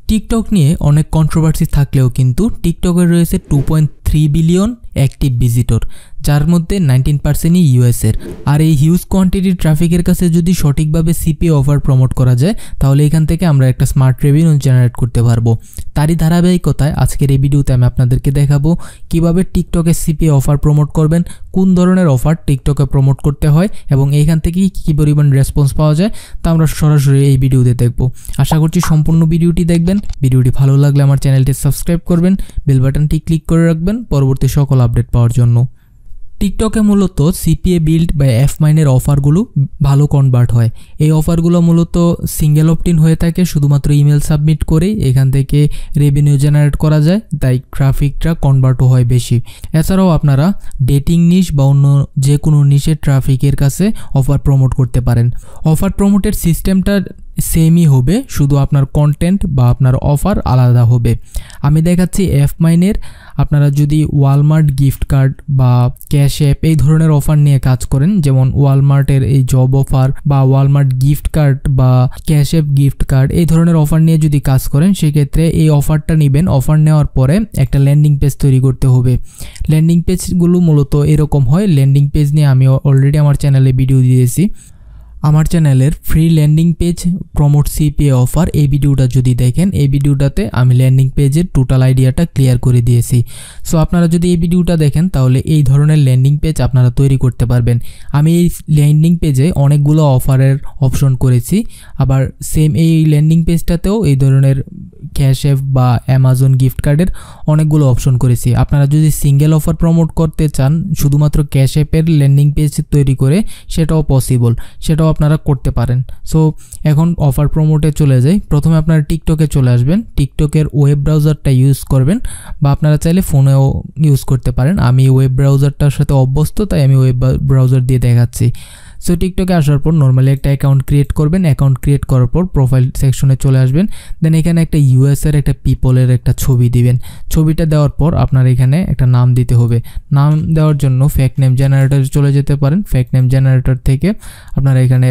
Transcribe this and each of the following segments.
TikTok নিয়ে অনেক controversy থাকলেও কিন্তু টিকটকের রয়েছে 2.3 বিলিয়ন অ্যাক্টিভ ভিজিটর, যার মধ্যে 19%ই ইউএসের। আর এই হিউজ কোয়ান্টিটির ট্রাফিকের কাছে যদি সঠিকভাবে সিপিএ অফার প্রমোট করা যায় তাহলে এখান থেকে আমরা একটা স্মার্ট রেভিনিউ জেনারেট করতে পারবো। তারই ধারাবাহিকতায় আজকের এই ভিডিওতে আমি আপনাদেরকে দেখাবো কিভাবে টিকটকে সিপিএ অফার প্রমোট করবেন, কোন ধরনের অফার টিকটকে প্রমোট করতে হয় এবং এইখান থেকে কী পরিমাণ রেসপন্স পাওয়া যায় তা আমরা সরাসরি এই ভিডিওতে দেখব। আশা করছি সম্পূর্ণ ভিডিওটি দেখবেন। ভিডিওটি ভালো লাগলে আমার চ্যানেলটি সাবস্ক্রাইব করবেন, বেল বাটনটি ক্লিক করে রাখবেন পরবর্তী সকল আপডেট পাওয়ার জন্য। টিকটকে মূলত সিপিএ বিল্ড বা এফ মাইনের অফারগুলো ভালো কনভার্ট হয়। এই অফারগুলো মূলত সিঙ্গেল অপটিন হয়ে থাকে, শুধুমাত্র ইমেল সাবমিট করেই এখান থেকে রেভিনিউ জেনারেট করা যায়, তাই ট্রাফিকটা কনভার্টও হয় বেশি। এছাড়াও আপনারা ডেটিং নিশ বা অন্য যে কোনো নিশের ট্রাফিকের কাছে অফার প্রমোট করতে পারেন। অফার প্রমোটের সিস্টেমটা সেমই হবে, শুধু আপনার কন্টেন্ট বা আপনার অফার আলাদা হবে। আমি দেখাচ্ছি এফ মাইনের। আপনারা যদি ওয়ালমার্ট গিফট কার্ড বা ক্যাশ অ্যাপ এই ধরনের অফার নিয়ে কাজ করেন, যেমন ওয়ালমার্টের এই জব অফার বা ওয়ালমার্ট গিফট কার্ড বা ক্যাশ অ্যাপ গিফট কার্ড এই ধরনের অফার নিয়ে যদি কাজ করেন, সেক্ষেত্রে এই অফারটা নেবেন। অফার নেওয়ার পরে একটা ল্যান্ডিং পেজ তৈরি করতে হবে। ল্যান্ডিং পেজগুলো মূলত এরকম হয়। ল্যান্ডিং পেজ নিয়ে আমি অলরেডি আমার চ্যানেলে ভিডিও দিয়েছি। আমার চ্যানেলের free landing page promote CPA offer এই ভিডিওটা যদি দেখেন, এই ভিডিওটাতে আমি ল্যান্ডিং পেজের টোটাল আইডিয়াটা ক্লিয়ার করে দিয়েছি। সো আপনারা যদি এই ভিডিওটা দেখেন তাহলে এই ধরনের ল্যান্ডিং পেজ আপনারা তৈরি করতে পারবেন। আমি এই ল্যান্ডিং পেজে অনেকগুলো অফারের অপশন করেছি, আবার সেম এই ল্যান্ডিং পেজটাতেও এই ধরনের ক্যাশ অ্যাপ বা অ্যামাজন গিফট কার্ডের অনেকগুলো অপশন করেছি। আপনারা যদি সিঙ্গেল অফার প্রমোট করতে চান শুধুমাত্র ক্যাশ অ্যাপের ল্যান্ডিং পেজ তৈরি করে, সেটাও পসিবল, সেটাও আপনারা করতে পারেন। সো এখন অফার প্রমোটে চলে যাই। প্রথমে আপনারা টিকটকে চলে আসবেন, টিকটকের ওয়েব ব্রাউজারটা ইউজ করবেন বা আপনারা চাইলে ফোনেও ইউজ করতে পারেন। আমি ওয়েব ব্রাউজারটার সাথে অভ্যস্ত, তাই আমি ওয়েব ব্রাউজার দিয়ে দেখাচ্ছি। সো টিকটকে আসার পর নর্মালি একটা অ্যাকাউন্ট ক্রিয়েট করবেন। অ্যাকাউন্ট ক্রিয়েট করার পর প্রোফাইল সেকশনে চলে আসবেন। দেন এখানে একটা ইউএসের একটা পিপলের একটা ছবি দিবেন। ছবিটা দেওয়ার পর আপনার এখানে একটা নাম দিতে হবে। নাম দেওয়ার জন্য ফেক নেম জেনারেটরে চলে যেতে পারেন। ফেক নেম জেনারেটর থেকে আপনারা এখানে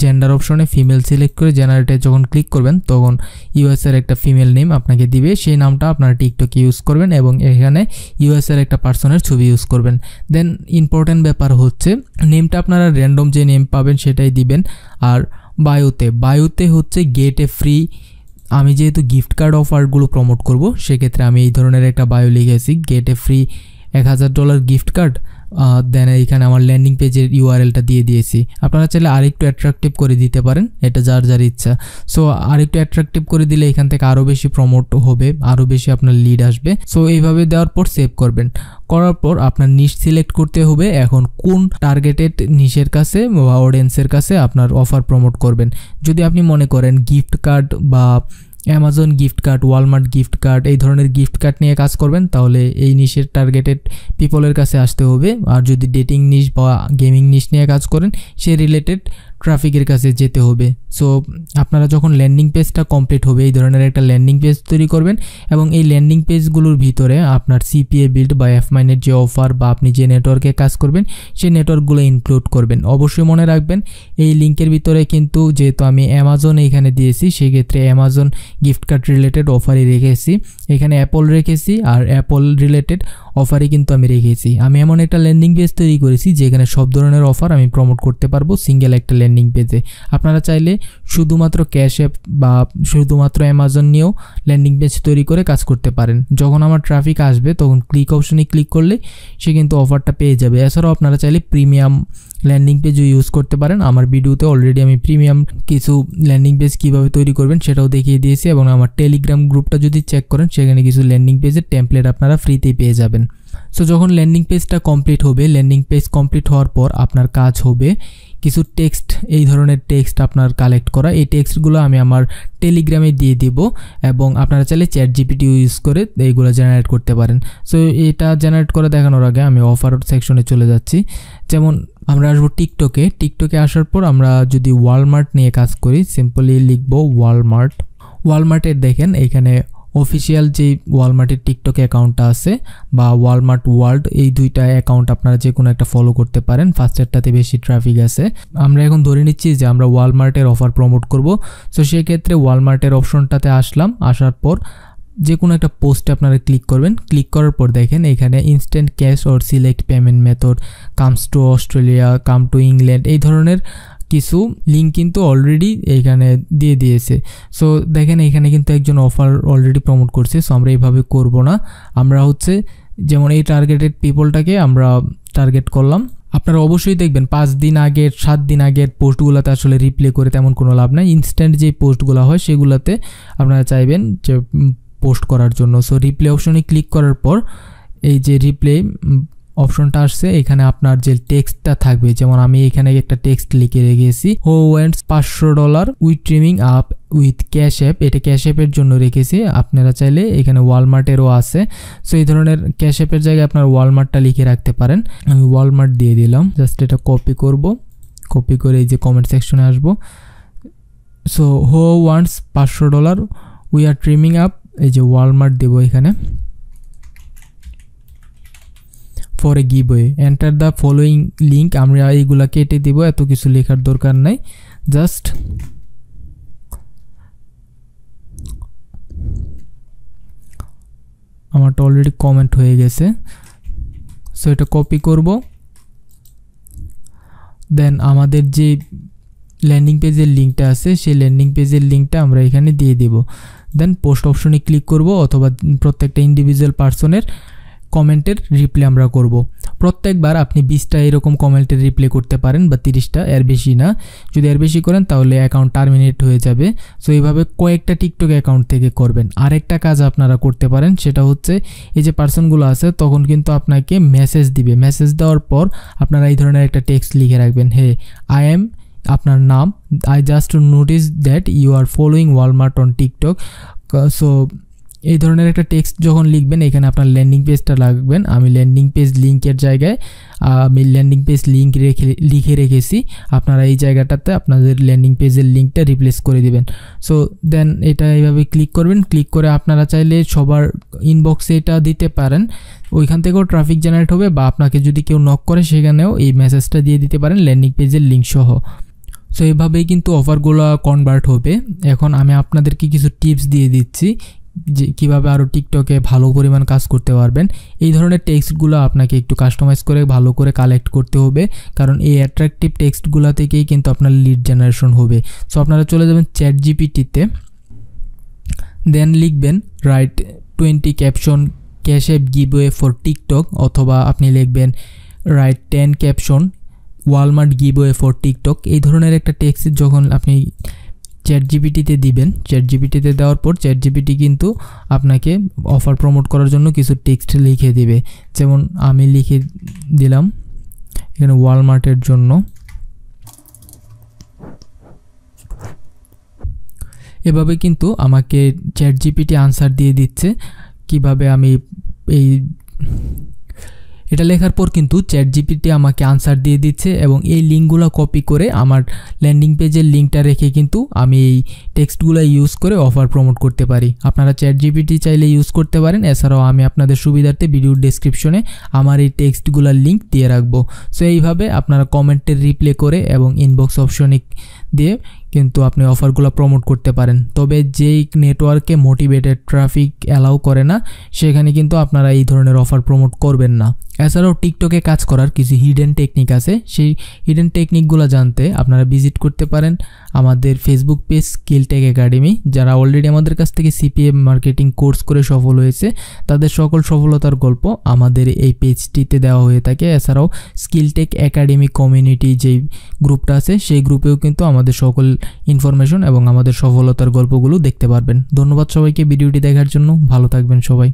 জেন্ডার অপশনে ফিমেল সিলেক্ট করে জেনারেটে যখন ক্লিক করবেন তখন ইউএসের একটা ফিমেল নেম আপনাকে দিবে। সেই নামটা আপনারা টিকটকে ইউজ করবেন এবং এখানে ইউএসের একটা পার্সনের ছবি ইউজ করবেন। দেন ইম্পর্টেন্ট ব্যাপার হচ্ছে নেমটা আপনারা র্যান্ডম যে নেম পাবেন সেটাই দিবেন। আর বায়োতে হচ্ছে গেট এ ফ্রি। আমি যেহেতু গিফট কার্ড অফারগুলো প্রমোট করব, সেক্ষেত্রে আমি এই ধরনের একটা বায়ো লিখেছি, get a free $1000 gift card. Then এইখানে আমার ল্যান্ডিং পেজের ইউআরএলটা দিয়ে দিয়েছি। আপনারা চাইলে আরেকটু অ্যাট্রাকটিভ করে দিতে পারেন, এটা যার যার ইচ্ছা। সো আরেকটু অ্যাট্রাকটিভ করে দিলে এখান থেকে আরও বেশি প্রমোট হবে, আরও বেশি আপনার লিড আসবে। সো এইভাবে দেওয়ার পর সেভ করবেন। করার পর আপনার নিশ সিলেক্ট করতে হবে। এখন কোন টার্গেটেড নিশের কাছে বা অডিয়েন্সের কাছে আপনার অফার প্রমোট করবেন। যদি আপনি মনে করেন গিফট কার্ড বা Amazon gift card, Walmart gift card এই ধরনের গিফট কার্ড নিয়ে কাজ করবেন, তাহলে এই নিশের টার্গেটেড পিপলের কাছে আসতে হবে। আর যদি ডেটিং নিশ বা গেমিং নিশ নিয়ে কাজ করেন, সে রিলেটেড ট্রাফিকের কাছে যেতে হবে। সো আপনারা যখন ল্যান্ডিং পেজটা কমপ্লিট হবে, এই ধরনের একটা ল্যান্ডিং পেজ তৈরি করবেন এবং এই ল্যান্ডিং পেজগুলোর ভিতরে আপনার সিপিএ বিল্ড বা এফ মাইনের যে অফার বা আপনি যে নেটওয়ার্কে কাজ করবেন সেই নেটওয়ার্কগুলো ইনক্লুড করবেন। অবশ্যই মনে রাখবেন এই লিঙ্কের ভিতরে কিন্তু যেহেতু আমি অ্যামাজন এইখানে দিয়েছি, সেক্ষেত্রে অ্যামাজন গিফট কার্ড রিলেটেড অফারই রেখেছি, এখানে অ্যাপল রেখেছি আর অ্যাপল রিলেটেড অফারই কিন্তু আমি রেখেছি। আমি এমন একটা ল্যান্ডিং পেজ তৈরি করেছি যেখানে সব ধরনের অফার আমি প্রমোট করতে পারবো সিঙ্গেল একটা ল্যান্ডিং পেজে। আপনারা চাইলে শুধুমাত্র ক্যাশ অ্যাপ বা শুধুমাত্র অ্যামাজন নিয়েও ল্যান্ডিং পেজ তৈরি করে কাজ করতে পারেন। যখন আমার ট্রাফিক আসবে তখন ক্লিক অপশনে ক্লিক করলে সে কিন্তু অফারটা পেয়ে যাবে। এছাড়াও আপনারা চাইলে প্রিমিয়াম ল্যান্ডিং পেজও ইউজ করতে পারেন। আমার ভিডিওতে অলরেডি আমি প্রিমিয়াম কিছু ল্যান্ডিং পেজ কীভাবে তৈরি করবেন সেটাও দেখিয়ে দিয়েছি এবং আমার টেলিগ্রাম গ্রুপটা যদি চেক করেন সেখানে কিছু ল্যান্ডিং পেজের টেমপ্লেট আপনারা ফ্রিতেই পেয়ে যাবেন। সো যখন ল্যান্ডিং পেজটা কমপ্লিট হবে, ল্যান্ডিং পেজ কমপ্লিট হওয়ার পর আপনার কাজ হবে কিছু টেক্সট, এই ধরনের টেক্সট আপনার কালেক্ট করা। এই টেক্সটগুলো আমি আমার টেলিগ্রামে দিয়ে দিব এবং আপনারা চাইলে চ্যাট জিপিটি ইউজ করে এইগুলো জেনারেট করতে পারেন। সো এটা জেনারেট করে দেখানোর আগে আমি অফার সেকশনে চলে যাচ্ছি। যেমন আমরা আসবো টিকটকে আসার পর আমরা যদি ওয়ালমার্ট নিয়ে কাজ করি, সিম্পলি লিখবো ওয়ালমার্টের দেখেন এখানে অফিসিয়াল যে ওয়ালমার্টের টিকটক অ্যাকাউন্টটা আছে বা ওয়ালমার্ট ওয়ার্ল্ড, এই দুইটা অ্যাকাউন্ট আপনারা যে কোনো একটা ফলো করতে পারেন। ফার্স্টেরটাতে বেশি ট্রাফিক আছে। আমরা এখন ধরে নিচ্ছি যে আমরা ওয়ালমার্টের অফার প্রমোট করব। সো সেক্ষেত্রে ওয়ালমার্টের অপশনটাতে আসলাম, আসার পর যে কোনো একটা পোস্টে আপনারা ক্লিক করবেন। ক্লিক করার পর দেখেন এখানে instant cash or select payment method, comes to Australia, come to England, এই ধরনের কিছু লিঙ্ক কিন্তু অলরেডি এইখানে দিয়ে দিয়েছে। সো দেখেন এখানে কিন্তু একজন অফার অলরেডি প্রমোট করছে। সো আমরা এইভাবে করব না, আমরা হচ্ছে যেমন এই টার্গেটেড পিপলটাকে আমরা টার্গেট করলাম। আপনারা অবশ্যই দেখবেন 5 দিন আগের 7 দিন আগের পোস্টগুলোতে আসলে রিপ্লে করে তেমন কোনো লাভ নাই। ইনস্ট্যান্ট যে পোস্টগুলো হয় সেগুলোতে আপনারা চাইবেন যে পোস্ট করার জন্য। সো রিপ্লে অপশনে ক্লিক করার পর এই যে রিপ্লে অপশনটা আসছে, এখানে আপনার যে টেক্সটটা থাকবে, যেমন আমি এখানে একটা টেক্সট লিখে রেখেছি, হো ওয়েন্টস $500 with trimming up with cash app, এটা ক্যাশ অ্যাপের জন্য রেখেছি। আপনারা চাইলে এখানে ওয়ালমার্টেরও আছে। সো এই ধরনের ক্যাশ অ্যাপের জায়গায় আপনার ওয়ালমার্টটা লিখে রাখতে পারেন। আমি ওয়ালমার্ট দিয়ে দিলাম, জাস্ট এটা কপি করব, কপি করে এই যে কমেন্ট সেকশনে আসব। সো হো wants $500 we are trimming up, এই যে ওয়ালমার্ট দেবো এখানে, for a giveaway enter the following link. আমরা এইগুলা কেটে দিব, এত কিছু লেখার দরকার নাই, জাস্ট আমারটা অলরেডি কমেন্ট হয়ে গেছে। সো এটা কপি করব, দেন আমাদের যে ল্যান্ডিং পেজের লিঙ্কটা আছে সেই ল্যান্ডিং পেজের লিঙ্কটা আমরা এখানে দিয়ে দেব। দেন পোস্ট অপশনে ক্লিক করব, অথবা প্রত্যেকটা ইন্ডিভিজুয়াল পার্সনের কমেন্টের রিপ্লে আমরা করব। প্রত্যেকবার আপনি 20টা এরকম কমেন্টের রিপ্লে করতে পারেন বা 30টা, এর বেশি না। যদি এর বেশি করেন তাহলে অ্যাকাউন্ট টার্মিনেট হয়ে যাবে। সো এইভাবে কয়েকটা টিকটক অ্যাকাউন্ট থেকে করবেন। আরেকটা কাজ আপনারা করতে পারেন, সেটা হচ্ছে এই যে পার্সনগুলো আছে তখন কিন্তু আপনাকে মেসেজ দিবে। মেসেজ দেওয়ার পর আপনারা এই ধরনের একটা টেক্সট লিখে রাখবেন, হে আই এম, আপনার নাম, I just notice that you are following Walmart on TikTok. So এই ধরনের একটা টেক্সট যখন লিখবেন এখানে আপনার ল্যান্ডিং পেজটা লাগবেন। আমি ল্যান্ডিং পেজ লিঙ্কের জায়গায় আমি ল্যান্ডিং পেজ লিঙ্ক লিখে রেখেছি, আপনারা এই জায়গাটাতে আপনাদের ল্যান্ডিং পেজের লিঙ্কটা রিপ্লেস করে দিবেন। সো দেন এটা এইভাবে ক্লিক করবেন। ক্লিক করে আপনারা চাইলে সবার ইনবক্সে এটা দিতে পারেন, ওইখান থেকেও ট্রাফিক জেনারেট হবে, বা আপনাকে যদি কেউ নক করে সেখানেও এই মেসেজটা দিয়ে দিতে পারেন ল্যান্ডিং পেজের লিঙ্ক সহ। সো এইভাবেই কিন্তু অফারগুলো কনভার্ট হবে। এখন আমি আপনাদেরকে কিছু টিপস দিয়ে দিচ্ছি যে কীভাবে আরও টিকটকে ভালো পরিমাণ কাজ করতে পারবেন। এই ধরনের টেক্সটগুলো আপনাকে একটু কাস্টমাইজ করে ভালো করে কালেক্ট করতে হবে, কারণ এই অ্যাট্রাকটিভ টেক্সটগুলো থেকেই কিন্তু আপনার লিড জেনারেশন হবে। সো আপনারা চলে যাবেন চ্যাট জিপিটিতে, দেন লিখবেন right 20 caption cash app giveaway for TikTok, অথবা আপনি লিখবেন right 10 caption Walmart giveaway for TikTok. এই ধরনের একটা টেক্সট যখন আপনি চ্যাট জিপিটিতে দিবেন, চ্যাট জিপিটিতে দেওয়ার পর চ্যাট জিপিটি কিন্তু আপনাকে অফার প্রমোট করার জন্য কিছু টেক্সট লিখে দিবে। যেমন আমি লিখে দিলাম এখানে ওয়ালমার্টের জন্য, এভাবে কিন্তু আমাকে চ্যাট জিপিটি আনসার দিয়ে দিচ্ছে। কিভাবে আমি এই এটা লেখার পর কিন্তু চ্যাট জিপিটি আমাকে আনসার দিয়ে দিচ্ছে, এবং এই লিঙ্কগুলো কপি করে আমার ল্যান্ডিং পেজের লিঙ্কটা রেখে কিন্তু আমি এই টেক্সটগুলো ইউজ করে অফার প্রমোট করতে পারি। আপনারা চ্যাট জিপিটি চাইলে ইউজ করতে পারেন। এছাড়াও আমি আপনাদের সুবিধার্থে ভিডিওর ডেসক্রিপশনে আমার এই টেক্সটগুলোর লিঙ্ক দিয়ে রাখবো। সো এইভাবে আপনারা কমেন্টের রিপ্লে করে এবং ইনবক্স অপশনে দিয়ে কিন্তু আপনি অফারগুলো প্রমোট করতে পারেন। তবে যেই নেটওয়ার্কে মোটিভেটেড ট্রাফিক অ্যালাউ করে না সেখানে কিন্তু আপনারা এই ধরনের অফার প্রমোট করবেন না। এছাড়াও টিকটকে কাজ করার কিছু হিডেন টেকনিক আছে, সেই হিডেন টেকনিকগুলো জানতে আপনারা ভিজিট করতে পারেন আমাদের ফেসবুক পেজ স্কিলটেক একাডেমি। যারা অলরেডি আমাদের কাছ থেকে CPA মার্কেটিং কোর্স করে সফল হয়েছে তাদের সকল সফলতার গল্প আমাদের এই পেজটিতে দেওয়া হয়ে থাকে। এছাড়াও স্কিলটেক একাডেমি কমিউনিটি যেই গ্রুপটা আছে সেই গ্রুপেও কিন্তু আমাদের সকল ইনফরমেশন এবং আমাদের সফলতার গল্পগুলো দেখতে পারবেন। ধন্যবাদ সবাইকে ভিডিওটি দেখার জন্য, ভালো থাকবেন সবাই।